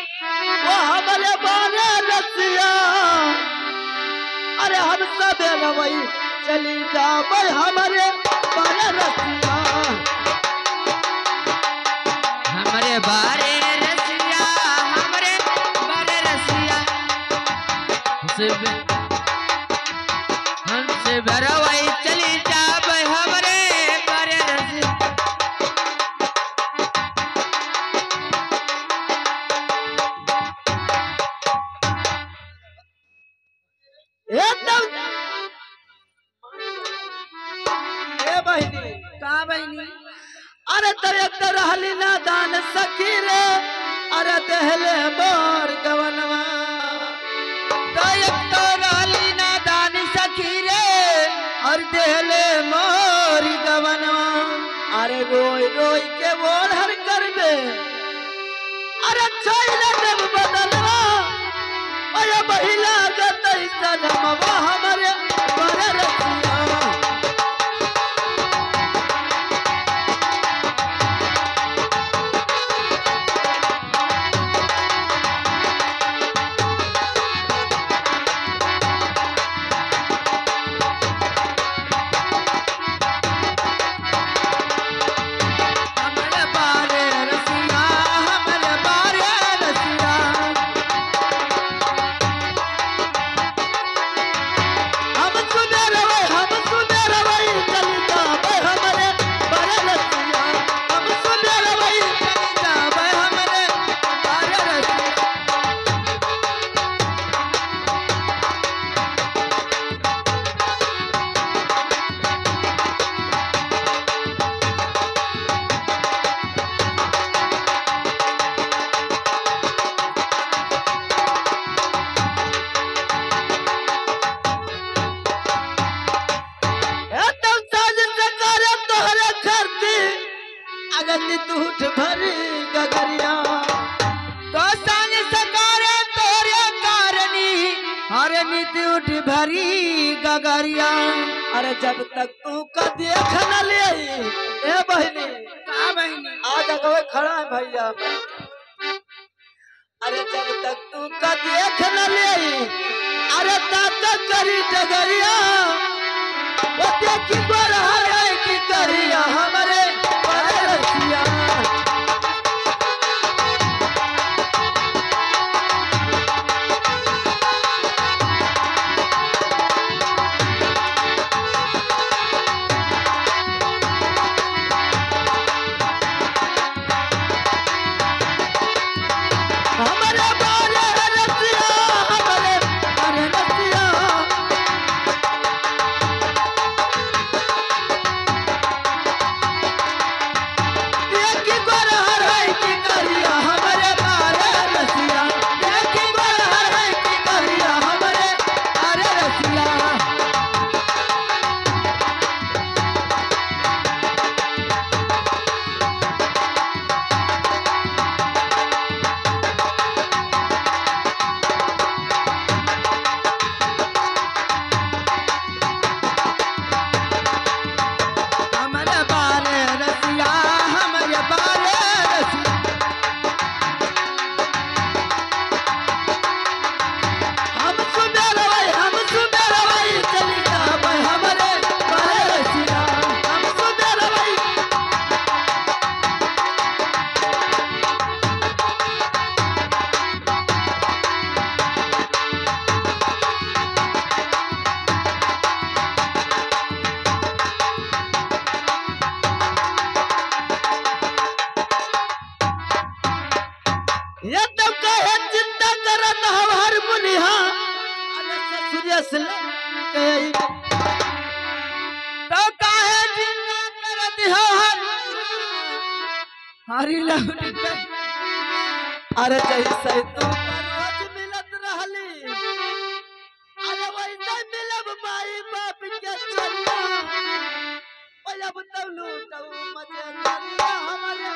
वो हमारे बारे रसिया। अरे हम सब रवई चली जावे हमारे बारे रसिया। हमारे बारे रसिया, हमारे बारे रसिया, हमसे बरवाई चली जावे हमारे बारे रसिया। एकदम ए बहिनी का बहनी? अरे तेरे रहली ना दान सखी रे। अरे देहले मोर गवनवा। तो एक तो रहली ना दान सखी रे, और देहले मोरी गवनवा। अरे रोई रोई के बोल हर करबे। अरे छोइला देव बदलवा। अरे महिला गतई सनमवा हमारे बारे रसिया। हमारे बारे रसिया, हमारे बारे रसिया, हम सुने रवै चली जावे हमारे बारे रसिया। हम सुने रवै चली जावे हमारे बारे रसिया। एकदम साज से करे तोहरे खर्ची। अगर नितूठ भरी गगरिया। तो संग सकारे तोरे कारणी, हर नीति उठ भरी गगरिया। अरे जब तक तू का देख न ले ए बहिनी। का बहनी? आज अगवे खड़ा है भैया। अरे जब तक तू का देख न ले। अरे तब तक करी डगरिया। वो देखी गोर हराए की करिया हमारे बारे रसिया। हमारे बारे रसिया, हमारे बारे रसिया। देखी गोर हराए की करिया हमारे बारे रसिया। देखी गोर हराए की करिया हमारे बारे रसिया। हमारे बारे रसिया, हमारे बारे रसिया, हम सुने रवै चली जावे हमारे बारे रसिया। हम सुने रवै ये तो कहे चिंता करत हम हर मुनिहा। अरे ससुरिया से कहे तो काहे चिंता करत हो हरी लवटी पे? अरे जैसे तू रोज मिलत रहली। अरे वैसे मिलब माई बाप के चलिया। ओए अब तब लूटऊ मजे करिया हमारे